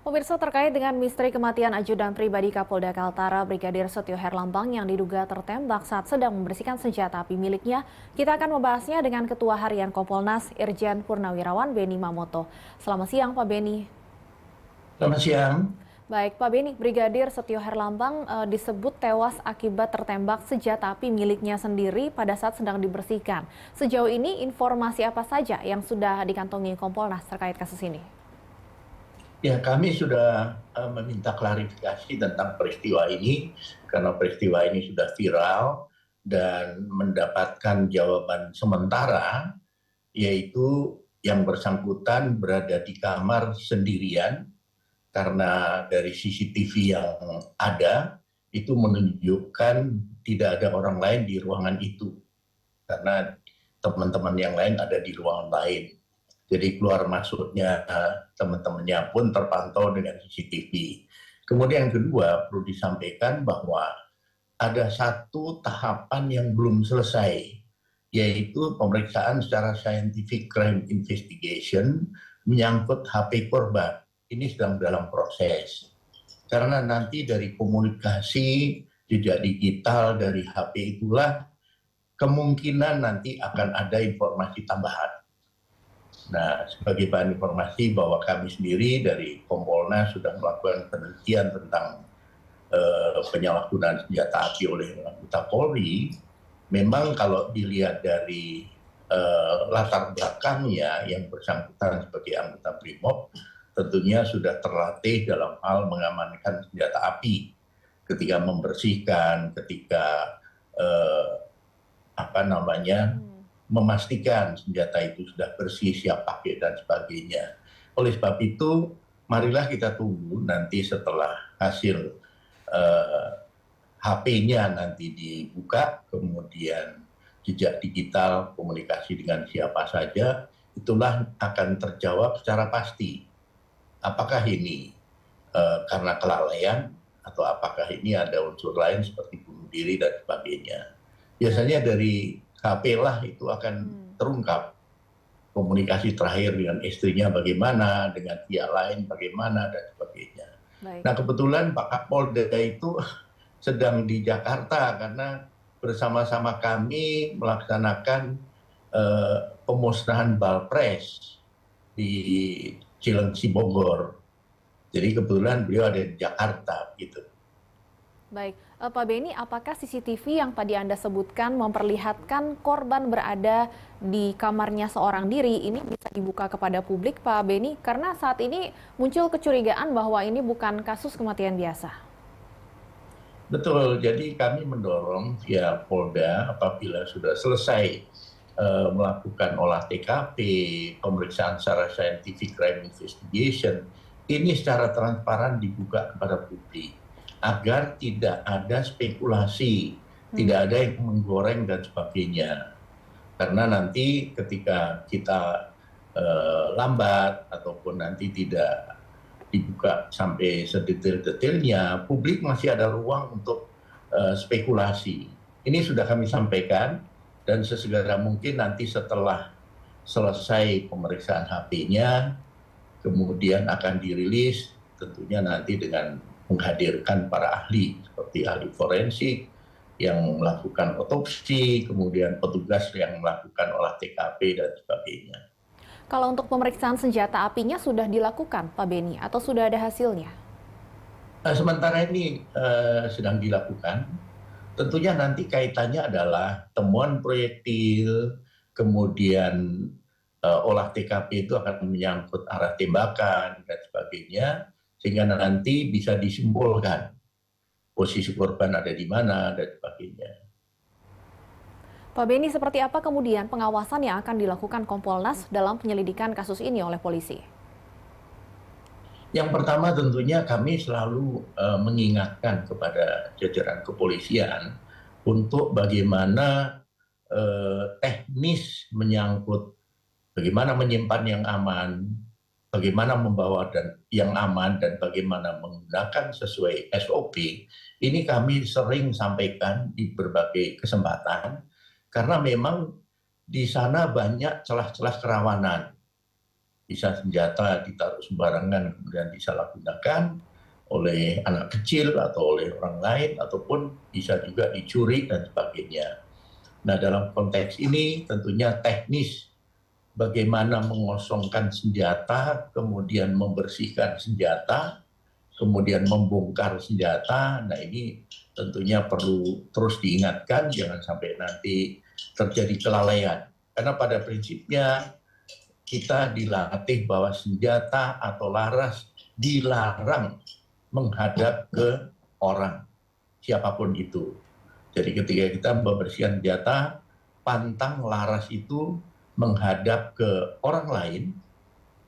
Pemirsa, terkait dengan misteri kematian ajudan pribadi Kapolda Kaltara Brigadir Setio Herlambang yang diduga tertembak saat sedang membersihkan senjata api miliknya, kita akan membahasnya dengan Ketua Harian Kompolnas Irjen Purnawirawan Beni Mamoto. Selamat siang Pak Beni. Selamat siang. Baik Pak Beni, Brigadir Setio Herlambang disebut tewas akibat tertembak senjata api miliknya sendiri pada saat sedang dibersihkan. Sejauh ini informasi apa saja yang sudah dikantongi Kompolnas terkait kasus ini? Ya, kami sudah meminta klarifikasi tentang peristiwa ini karena peristiwa ini sudah viral dan mendapatkan jawaban sementara, yaitu yang bersangkutan berada di kamar sendirian karena dari CCTV yang ada itu menunjukkan tidak ada orang lain di ruangan itu karena teman-teman yang lain ada di ruangan lain. Jadi keluar masuknya teman-temannya pun terpantau dengan CCTV. Kemudian yang kedua perlu disampaikan bahwa ada satu tahapan yang belum selesai, yaitu pemeriksaan secara scientific crime investigation menyangkut HP korban. Ini sedang dalam proses. Karena nanti dari komunikasi jejak digital dari HP itulah kemungkinan nanti akan ada informasi tambahan. Nah, sebagai bahan informasi bahwa kami sendiri dari Kompolnas sudah melakukan penelitian tentang penyalahgunaan senjata api oleh anggota Polri. Memang kalau dilihat dari latar belakangnya yang bersangkutan sebagai anggota Brimob, tentunya sudah terlatih dalam hal mengamankan senjata api ketika membersihkan, ketika memastikan senjata itu sudah bersih, siap pakai, dan sebagainya. Oleh sebab itu, marilah kita tunggu nanti setelah hasil HP-nya nanti dibuka, kemudian jejak digital, komunikasi dengan siapa saja, itulah akan terjawab secara pasti. Apakah ini karena kelalaian, atau apakah ini ada unsur lain seperti bunuh diri dan sebagainya. Biasanya dari HP lah itu akan terungkap komunikasi terakhir dengan istrinya bagaimana, dengan pihak lain bagaimana, dan sebagainya. Baik. Nah, kebetulan Pak Kapolda itu sedang di Jakarta karena bersama-sama kami melaksanakan pemusnahan Balpres di Cilengsi, Bogor. Jadi kebetulan beliau ada di Jakarta gitu. Baik, Pak Beni, apakah CCTV yang tadi Anda sebutkan memperlihatkan korban berada di kamarnya seorang diri ini bisa dibuka kepada publik, Pak Beni? Karena saat ini muncul kecurigaan bahwa ini bukan kasus kematian biasa. Betul, jadi kami mendorong via Polda apabila sudah selesai melakukan olah TKP, pemeriksaan secara scientific crime investigation, ini secara transparan dibuka kepada publik agar tidak ada spekulasi, tidak ada yang menggoreng dan sebagainya. Karena nanti ketika kita lambat ataupun nanti tidak dibuka sampai sedetail-detailnya, publik masih ada ruang untuk spekulasi. Ini sudah kami sampaikan dan sesegera mungkin nanti setelah selesai pemeriksaan HP-nya, kemudian akan dirilis tentunya nanti dengan menghadirkan para ahli seperti ahli forensik yang melakukan otopsi, kemudian petugas yang melakukan olah TKP dan sebagainya. Kalau untuk pemeriksaan senjata apinya sudah dilakukan, Pak Beni, atau sudah ada hasilnya? Sementara ini sedang dilakukan. Tentunya nanti kaitannya adalah temuan proyektil, kemudian olah TKP itu akan menyangkut arah tembakan dan sebagainya, sehingga nanti bisa disimpulkan posisi korban ada di mana dan sebagainya. Pak Beni, seperti apa kemudian pengawasan yang akan dilakukan Kompolnas dalam penyelidikan kasus ini oleh polisi? Yang pertama tentunya kami selalu mengingatkan kepada jajaran kepolisian untuk bagaimana teknis menyangkut bagaimana menyimpan yang aman, bagaimana membawa yang aman, dan bagaimana menggunakan sesuai SOP. Ini kami sering sampaikan di berbagai kesempatan, karena memang di sana banyak celah-celah kerawanan bisa senjata ditaruh sembarangan kemudian disalahgunakan oleh anak kecil atau oleh orang lain, ataupun bisa juga dicuri dan sebagainya. Nah, dalam konteks ini tentunya teknis bagaimana mengosongkan senjata, kemudian membersihkan senjata, kemudian membongkar senjata. Nah, ini tentunya perlu terus diingatkan, jangan sampai nanti terjadi kelalaian. Karena pada prinsipnya kita dilatih bahwa senjata atau laras dilarang menghadap ke orang, siapapun itu. Jadi ketika kita membersihkan senjata, pantang laras itu menghadap ke orang lain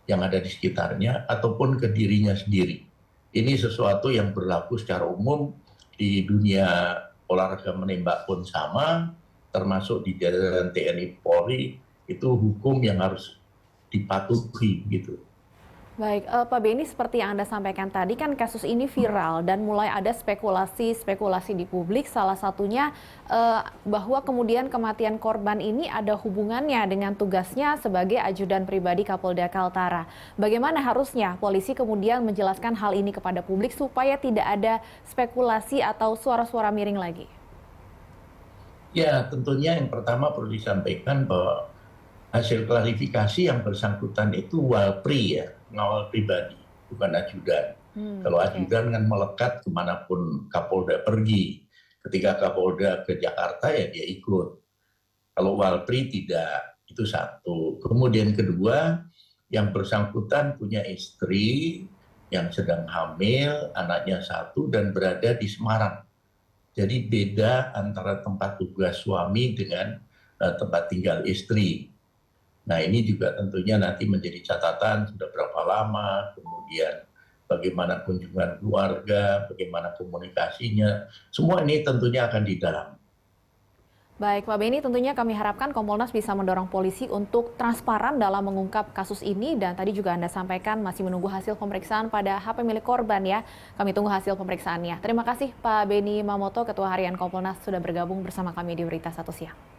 yang ada di sekitarnya ataupun ke dirinya sendiri. Ini sesuatu yang berlaku secara umum di dunia olahraga menembak pun sama, termasuk di jajaran TNI Polri, itu hukum yang harus dipatuhi gitu. Baik, Pak Beni, seperti yang Anda sampaikan tadi kan kasus ini viral dan mulai ada spekulasi di publik, salah satunya bahwa kemudian kematian korban ini ada hubungannya dengan tugasnya sebagai ajudan pribadi Kapolda Kaltara. Bagaimana harusnya polisi kemudian menjelaskan hal ini kepada publik supaya tidak ada spekulasi atau suara-suara miring lagi? Ya, tentunya yang pertama perlu disampaikan bahwa hasil klarifikasi yang bersangkutan itu walpri ya, pengawal pribadi, bukan ajudan. Kalau ajudan kan melekat kemanapun Kapolda pergi. Ketika Kapolda ke Jakarta ya dia ikut. Kalau walpri tidak, itu satu. Kemudian kedua, yang bersangkutan punya istri yang sedang hamil, anaknya satu dan berada di Semarang. Jadi beda antara tempat tugas suami dengan tempat tinggal istri. Nah, ini juga tentunya nanti menjadi catatan sudah berapa lama, kemudian bagaimana kunjungan keluarga, bagaimana komunikasinya, semua ini tentunya akan didalami. Baik, Pak Beni, tentunya kami harapkan Kompolnas bisa mendorong polisi untuk transparan dalam mengungkap kasus ini, dan tadi juga Anda sampaikan masih menunggu hasil pemeriksaan pada HP milik korban ya. Kami tunggu hasil pemeriksaannya. Terima kasih Pak Beni Mamoto, Ketua Harian Kompolnas, sudah bergabung bersama kami di Berita Satu Siang.